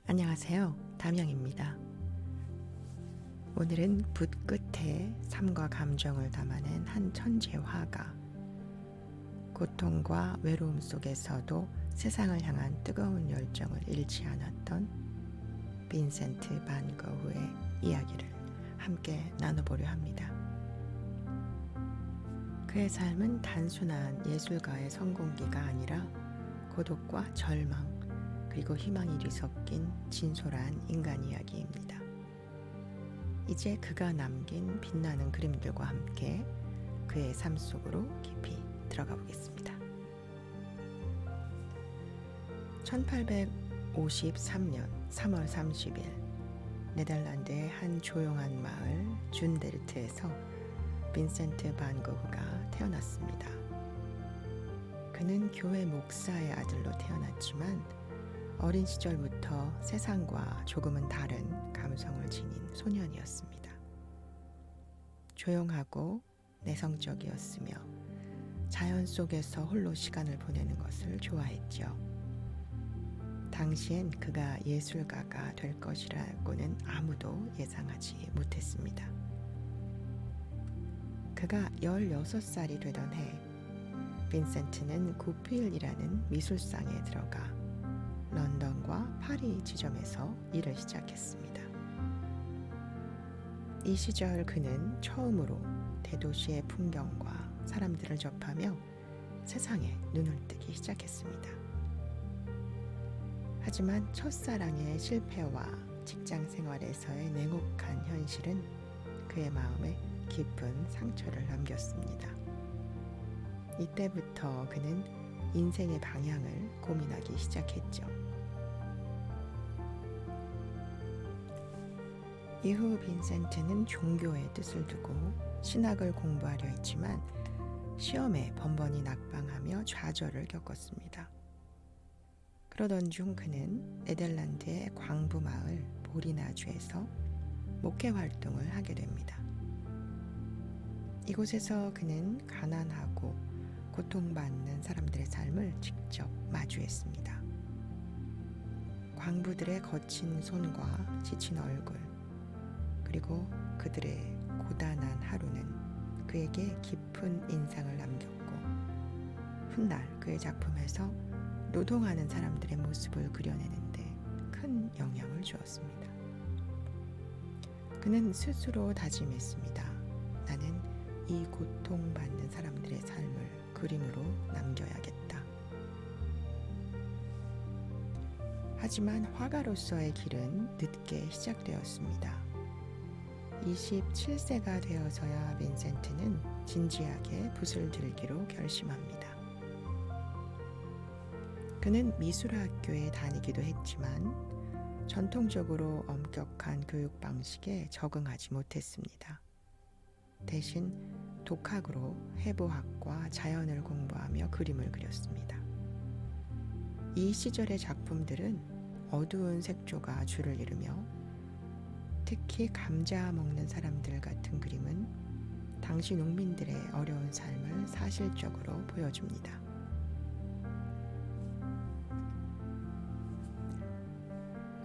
안녕하세요. 담영입니다. 오늘은 붓 끝에 삶과 감정을 담아낸 한 천재 화가, 고통과 외로움 속에서도 세상을 향한 뜨거운 열정을 잃지 않았던 빈센트 반 고흐의 이야기를 함께 나눠보려 합니다. 그의 삶은 단순한 예술가의 성공기가 아니라 고독과 절망, 그리고 희망이 뒤섞인 진솔한 인간 이야기입니다. 이제 그가 남긴 빛나는 그림들과 함께 그의 삶 속으로 깊이 들어가 보겠습니다. 1853년 3월 30일 네덜란드의 한 조용한 마을 준데르트에서 빈센트 반 고흐가 태어났습니다. 그는 교회 목사의 아들로 태어났지만 어린 시절부터 세상과 조금은 다른 감성을 지닌 소년이었습니다. 조용하고 내성적이었으며 자연 속에서 홀로 시간을 보내는 것을 좋아했죠. 당시엔 그가 예술가가 될 것이라고는 아무도 예상하지 못했습니다. 그가 16살이 되던 해, 빈센트는 구필이라는 미술상에 들어가 런던과 파리 지점에서 일을 시작했습니다. 이 시절 그는 처음으로 대도시의 풍경과 사람들을 접하며 세상에 눈을 뜨기 시작했습니다. 하지만 첫사랑의 실패와 직장 생활에서의 냉혹한 현실은 그의 마음에 깊은 상처를 남겼습니다. 이때부터 그는 인생의 방향을 고민하기 시작했죠. 이후 빈센트는 종교의 뜻을 두고 신학을 공부하려 했지만 시험에 번번이 낙방하며 좌절을 겪었습니다. 그러던 중 그는 네덜란드의 광부 마을 보리나주에서 목회 활동을 하게 됩니다. 이곳에서 그는 가난하고 고통받는 사람들의 삶을 직접 마주했습니다. 광부들의 거친 손과 지친 얼굴, 그리고 그들의 고단한 하루는 그에게 깊은 인상을 남겼고, 훗날 그의 작품에서 노동하는 사람들의 모습을 그려내는데 큰 영향을 주었습니다. 그는 스스로 다짐했습니다. 나는 이 고통받는 사람들의 삶을 그림으로 남겨야겠다. 하지만 화가로서의 길은 늦게 시작되었습니다. 27세가 되어서야 빈센트는 진지하게 붓을 들기로 결심합니다. 그는 미술학교에 다니기도 했지만 전통적으로 엄격한 교육 방식에 적응하지 못했습니다. 대신 독학으로 해부학과 자연을 공부하며 그림을 그렸습니다. 이 시절의 작품들은 어두운 색조가 주를 이루며 특히 감자 먹는 사람들 같은 그림은 당시 농민들의 어려운 삶을 사실적으로 보여줍니다.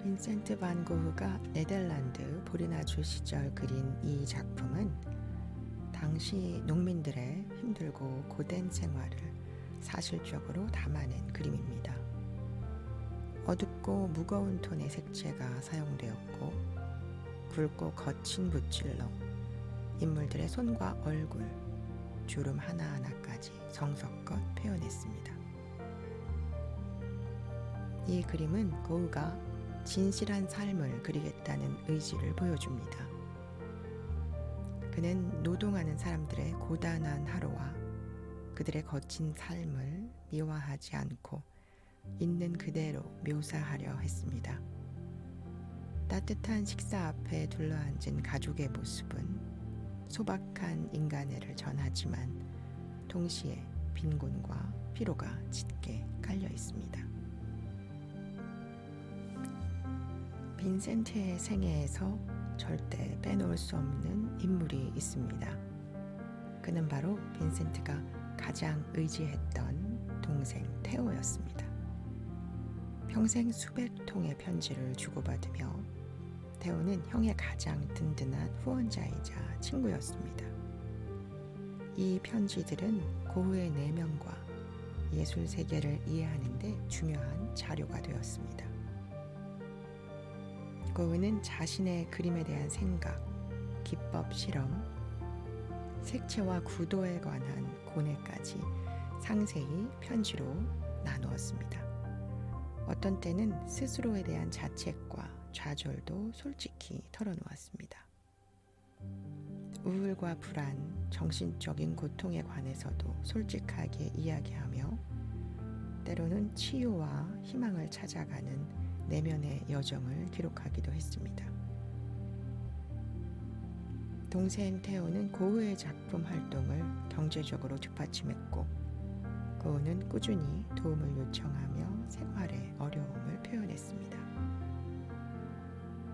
빈센트 반 고흐가 네덜란드 보리나주 시절 그린 이 작품은 당시 농민들의 힘들고 고된 생활을 사실적으로 담아낸 그림입니다. 어둡고 무거운 톤의 색채가 사용되었고, 굵고 거친 붓질로 인물들의 손과 얼굴, 주름 하나하나까지 정성껏 표현했습니다. 이 그림은 고흐가 진실한 삶을 그리겠다는 의지를 보여줍니다. 그는 노동하는 사람들의 고단한 하루와 그들의 거친 삶을 미화하지 않고 있는 그대로 묘사하려 했습니다. 따뜻한 식사 앞에 둘러앉은 가족의 모습은 소박한 인간애를 전하지만 동시에 빈곤과 피로가 짙게 깔려 있습니다. 빈센트의 생애에서 절대 빼놓을 수 없는 인물이 있습니다. 그는 바로 빈센트가 가장 의지했던 동생 테오였습니다. 평생 수백 통의 편지를 주고받으며 태호는 형의 가장 든든한 후원자이자 친구였습니다. 이 편지들은 고흐의 내면과 예술 세계를 이해하는 데 중요한 자료가 되었습니다. 고흐는 자신의 그림에 대한 생각, 기법 실험, 색채와 구도에 관한 고뇌까지 상세히 편지로 나누었습니다. 어떤 때는 스스로에 대한 자책과 좌절도 솔직히 털어놓았습니다. 우울과 불안, 정신적인 고통에 관해서도 솔직하게 이야기하며 때로는 치유와 희망을 찾아가는 내면의 여정을 기록하기도 했습니다. 동생 태호는 고흐의 작품 활동을 경제적으로 뒷받침했고 고흐는 꾸준히 도움을 요청하며 생활의 어려움을 표현했습니다.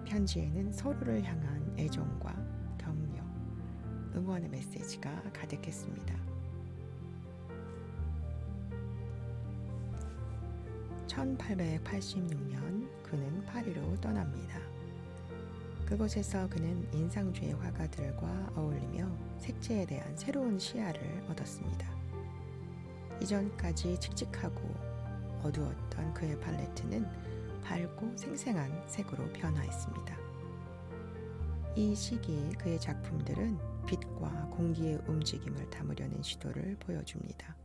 편지에는 서로를 향한 애정과 격려, 응원의 메시지가 가득했습니다. 1886년 그는 파리로 떠납니다. 그곳에서 그는 인상주의 화가들과 어울리며 색채에 대한 새로운 시야를 얻었습니다. 이전까지 칙칙하고 어두웠던 그의 팔레트는 밝고 생생한 색으로 변화했습니다. 이 시기에 그의 작품들은 빛과 공기의 움직임을 담으려는 시도를 보여줍니다.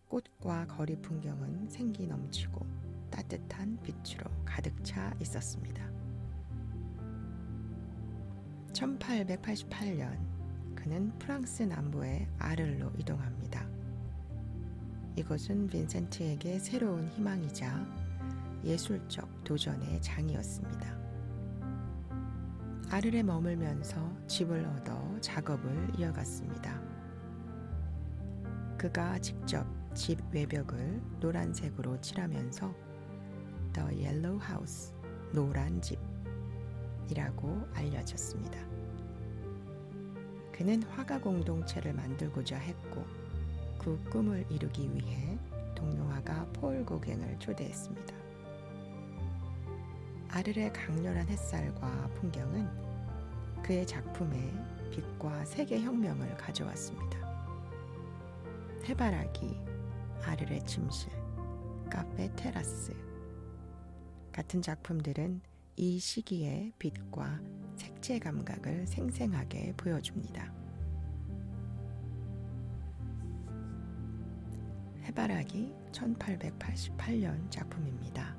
꽃과 거리 풍경은 생기 넘치고 따뜻한 빛으로 가득 차 있었습니다. 1888년 그는 프랑스 남부의 아를로 이동합니다. 이곳은 빈센트에게 새로운 희망이자 예술적 도전의 장이었습니다. 아를에 머물면서 집을 얻어 작업을 이어갔습니다. 그가 직접 집 외벽을 노란색으로 칠하면서 The Yellow House, 노란 집이라고 알려졌습니다. 그는 화가 공동체를 만들고자 했고 그 꿈을 이루기 위해 동료화가 폴 고갱을 초대했습니다. 아를의 강렬한 햇살과 풍경은 그의 작품에 빛과 색의 혁명을 가져왔습니다. 해바라기, 아르레 침실, 카페 테라스 같은 작품들은 이 시기의 빛과 색채 감각을 생생하게 보여줍니다. 해바라기 1888년 작품입니다.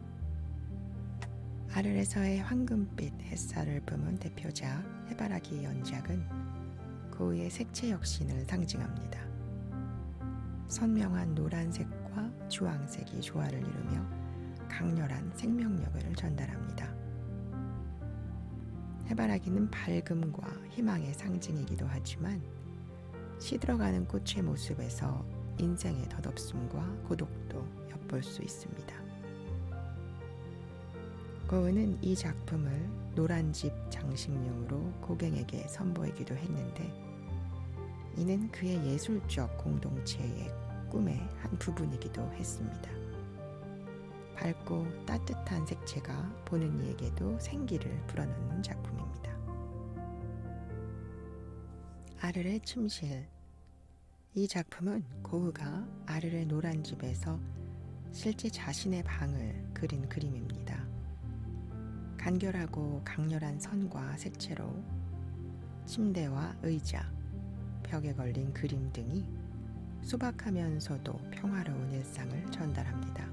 아르레서의 황금빛 햇살을 뿜은 대표작 해바라기 연작은 고흐의 색채 혁신을 상징합니다. 선명한 노란색과 주황색이 조화를 이루며 강렬한 생명력을 전달합니다. 해바라기는 밝음과 희망의 상징이기도 하지만 시들어가는 꽃의 모습에서 인생의 덧없음과 고독도 엿볼 수 있습니다. 고흐는 이 작품을 노란집 장식용으로 고갱에게 선보이기도 했는데 이는 그의 예술적 공동체의 꿈의 한 부분이기도 했습니다. 밝고 따뜻한 색채가 보는 이에게도 생기를 불어넣는 작품입니다. 아르레 침실. 이 작품은 고흐가 아르레 노란집에서 실제 자신의 방을 그린 그림입니다. 간결하고 강렬한 선과 색채로 침대와 의자, 벽에 걸린 그림 등이 소박하면서도 평화로운 일상을 전달합니다.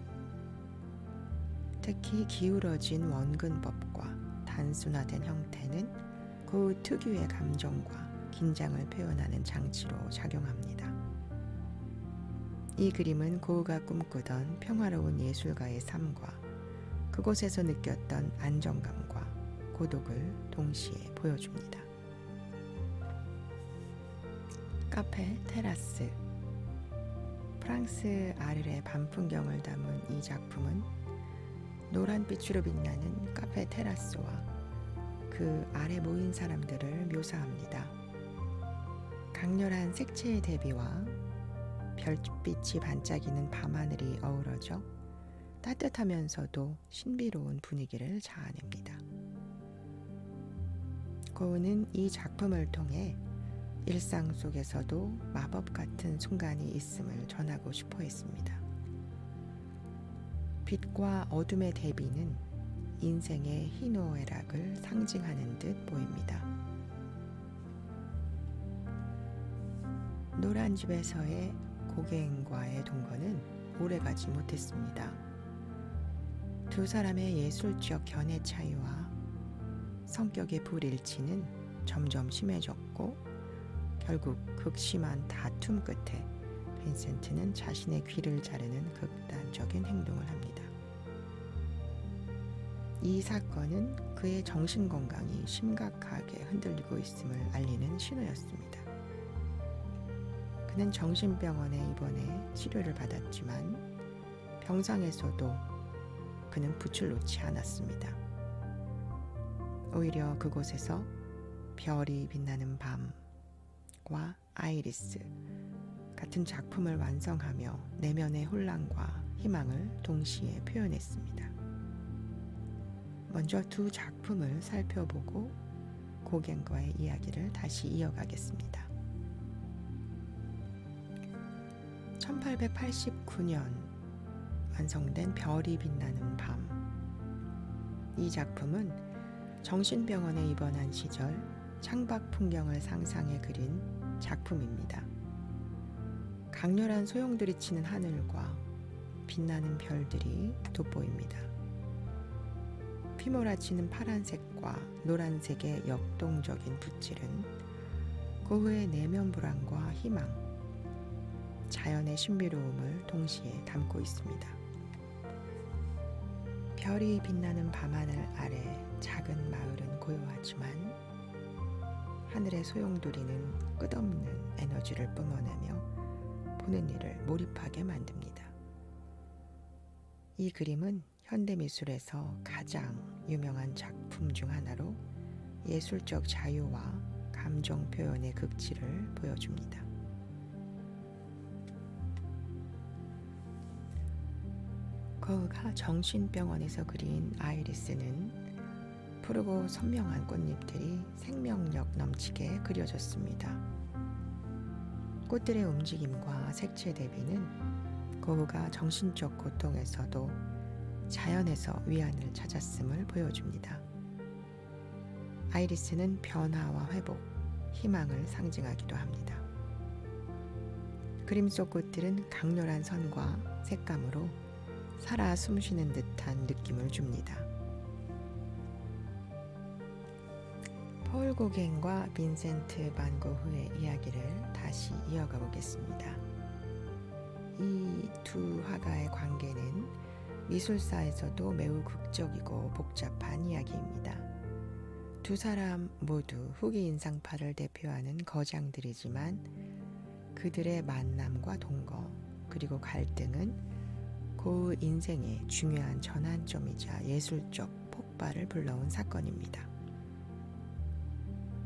특히 기울어진 원근법과 단순화된 형태는 고흐 특유의 감정과 긴장을 표현하는 장치로 작용합니다. 이 그림은 고흐가 꿈꾸던 평화로운 예술가의 삶과 그곳에서 느꼈던 안정감과 고독을 동시에 보여줍니다. 카페 테라스. 프랑스 아르레 밤 풍경을 담은 이 작품은 노란빛으로 빛나는 카페 테라스와 그 아래 모인 사람들을 묘사합니다. 강렬한 색채의 대비와 별빛이 반짝이는 밤하늘이 어우러져 따뜻하면서도 신비로운 분위기를 자아냅니다. 고흐는 이 작품을 통해 일상 속에서도 마법 같은 순간이 있음을 전하고 싶어 했습니다. 빛과 어둠의 대비는 인생의 희노애락을 상징하는 듯 보입니다. 노란 집에서의 고갱과의 동거는 오래가지 못했습니다. 두 사람의 예술적 견해 차이와 성격의 불일치는 점점 심해졌고 결국 극심한 다툼 끝에 빈센트는 자신의 귀를 자르는 극단적인 행동을 합니다. 이 사건은 그의 정신건강이 심각하게 흔들리고 있음을 알리는 신호였습니다. 그는 정신병원에 입원해 치료를 받았지만 병상에서도 그는 붓을 놓지 않았습니다. 오히려 그곳에서 별이 빛나는 밤과 아이리스 같은 작품을 완성하며 내면의 혼란과 희망을 동시에 표현했습니다. 먼저 두 작품을 살펴보고 고갱과의 이야기를 다시 이어가겠습니다. 1889년 완성된 별이 빛나는 밤. 이 작품은 정신병원에 입원한 시절 창밖 풍경을 상상해 그린 작품입니다. 강렬한 소용돌이 치는 하늘과 빛나는 별들이 돋보입니다. 휘몰아치는 파란색과 노란색의 역동적인 붓질은 고흐의 내면 불안과 희망, 자연의 신비로움을 동시에 담고 있습니다. 별이 빛나는 밤하늘 아래 작은 마을은 고요하지만 하늘의 소용돌이는 끝없는 에너지를 뿜어내며 보는 이를 몰입하게 만듭니다. 이 그림은 현대미술에서 가장 유명한 작품 중 하나로 예술적 자유와 감정 표현의 극치를 보여줍니다. 고흐가 정신병원에서 그린 아이리스는 푸르고 선명한 꽃잎들이 생명력 넘치게 그려졌습니다. 꽃들의 움직임과 색채 대비는 고흐가 정신적 고통에서도 자연에서 위안을 찾았음을 보여줍니다. 아이리스는 변화와 회복, 희망을 상징하기도 합니다. 그림 속 꽃들은 강렬한 선과 색감으로 살아 숨쉬는 듯한 느낌을 줍니다. 폴 고갱과 빈센트 반 고흐의 이야기를 다시 이어가 보겠습니다. 이 두 화가의 관계는 미술사에서도 매우 극적이고 복잡한 이야기입니다. 두 사람 모두 후기 인상파를 대표하는 거장들이지만 그들의 만남과 동거 그리고 갈등은 고흐 인생의 중요한 전환점이자 예술적 폭발을 불러온 사건입니다.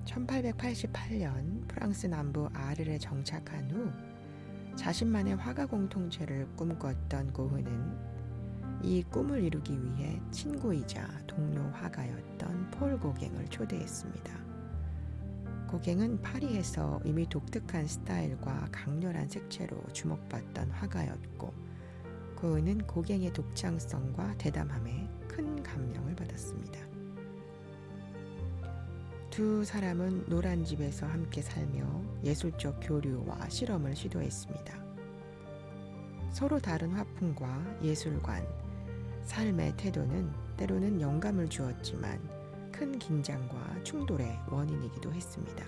1888년 프랑스 남부 아르에 정착한 후 자신만의 화가 공통체를 꿈꿨던 고흐는 이 꿈을 이루기 위해 친구이자 동료 화가였던 폴 고갱을 초대했습니다. 고갱은 파리에서 이미 독특한 스타일과 강렬한 색채로 주목받던 화가였고 고흐는 고갱의 독창성과 대담함에 큰 감명을 받았습니다. 두 사람은 노란 집에서 함께 살며 예술적 교류와 실험을 시도했습니다. 서로 다른 화풍과 예술관, 삶의 태도는 때로는 영감을 주었지만 큰 긴장과 충돌의 원인이기도 했습니다.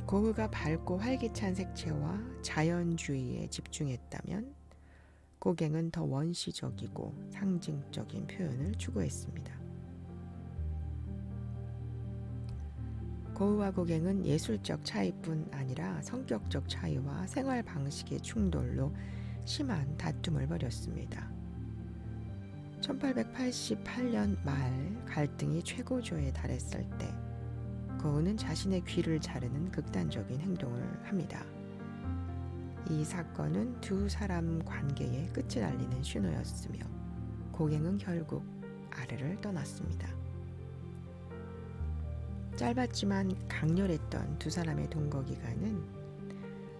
고흐가 밝고 활기찬 색채와 자연주의에 집중했다면 고갱은 더 원시적이고 상징적인 표현을 추구했습니다. 고흐와 고갱은 예술적 차이뿐 아니라 성격적 차이와 생활 방식의 충돌로 심한 다툼을 벌였습니다. 1888년 말 갈등이 최고조에 달했을 때 고흐는 자신의 귀를 자르는 극단적인 행동을 합니다. 이 사건은 두 사람 관계의 끝을 알리는 신호였으며 고갱은 결국 아르를 떠났습니다. 짧았지만 강렬했던 두 사람의 동거 기간은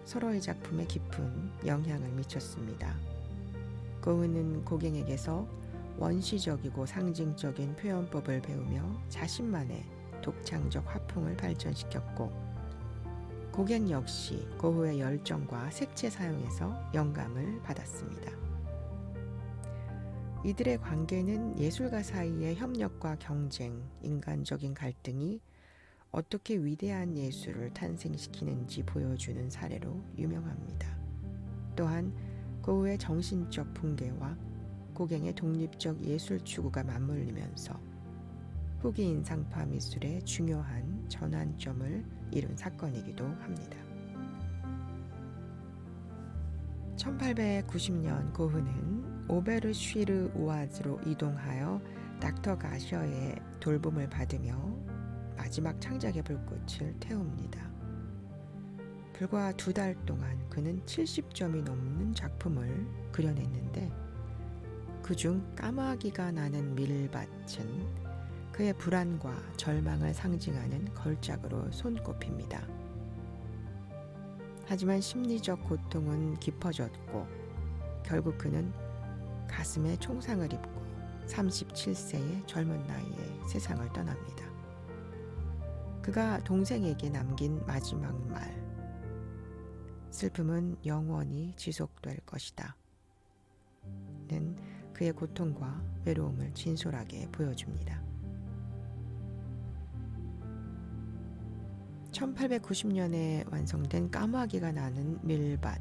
서로의 작품에 깊은 영향을 미쳤습니다. 고흐는 고갱에게서 원시적이고 상징적인 표현법을 배우며 자신만의 독창적 화풍을 발전시켰고, 고갱 역시 고흐의 열정과 색채 사용에서 영감을 받았습니다. 이들의 관계는 예술가 사이의 협력과 경쟁, 인간적인 갈등이 어떻게 위대한 예술을 탄생시키는지 보여주는 사례로 유명합니다. 또한 고흐의 정신적 붕괴와 고갱의 독립적 예술 추구가 맞물리면서 후기 인상파 미술의 중요한 전환점을 이룬 사건이기도 합니다. 1890년 고흐는 오베르쉬르 우아즈로 이동하여 닥터 가셔의 돌봄을 받으며 마지막 창작의 불꽃을 태웁니다. 불과 2달 동안 그는 70점이 넘는 작품을 그려냈는데, 그중 까마귀가 나는 밀밭은 그의 불안과 절망을 상징하는 걸작으로 손꼽힙니다. 하지만 심리적 고통은 깊어졌고 결국 그는 가슴에 총상을 입고 37세의 젊은 나이에 세상을 떠납니다. 그가 동생에게 남긴 마지막 말, 슬픔은 영원히 지속될 것이다 는 그의 고통과 외로움을 진솔하게 보여줍니다. 1890년에 완성된 까마귀가 나는 밀밭.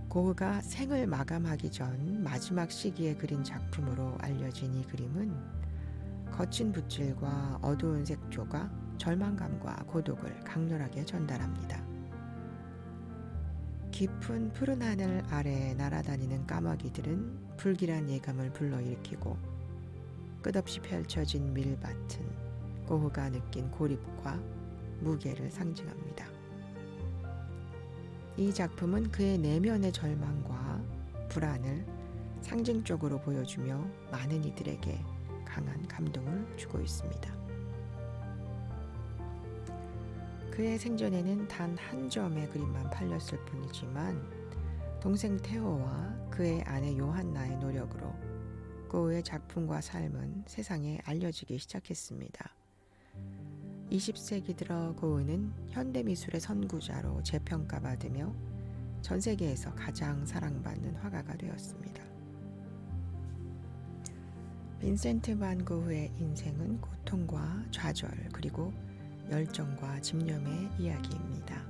고흐가 생을 마감하기 전 마지막 시기에 그린 작품으로 알려진 이 그림은 거친 붓질과 어두운 색조가 절망감과 고독을 강렬하게 전달합니다. 깊은 푸른 하늘 아래에 날아다니는 까마귀들은 불길한 예감을 불러일으키고, 끝없이 펼쳐진 밀밭은 고흐가 느낀 고립과 무게를 상징합니다. 이 작품은 그의 내면의 절망과 불안을 상징적으로 보여주며 많은 이들에게 강한 감동을 주고 있습니다. 그의 생전에는 단 한 점의 그림만 팔렸을 뿐이지만 동생 테오와 그의 아내 요한나의 노력으로 고흐의 작품과 삶은 세상에 알려지기 시작했습니다. 20세기 들어 고흐는 현대미술의 선구자로 재평가받으며 전 세계에서 가장 사랑받는 화가가 되었습니다. 빈센트 반 고흐의 인생은 고통과 좌절 그리고 열정과 집념의 이야기입니다.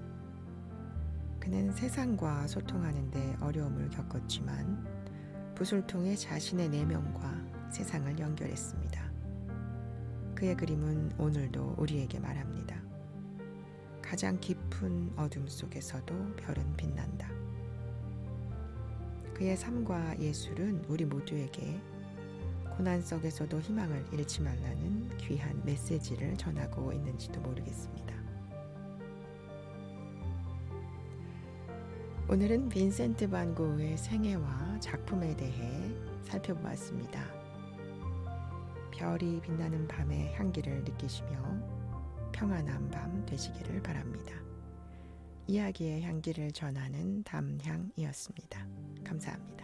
그는 세상과 소통하는 데 어려움을 겪었지만 붓을 통해 자신의 내면과 세상을 연결했습니다. 그의 그림은 오늘도 우리에게 말합니다. 가장 깊은 어둠 속에서도 별은 빛난다. 그의 삶과 예술은 우리 모두에게 고난 속에서도 희망을 잃지 말라는 귀한 메시지를 전하고 있는지도 모르겠습니다. 오늘은 빈센트 반 고흐의 생애와 작품에 대해 살펴보았습니다. 별이 빛나는 밤의 향기를 느끼시며 평안한 밤 되시기를 바랍니다. 이야기의 향기를 전하는 담향이었습니다. 감사합니다.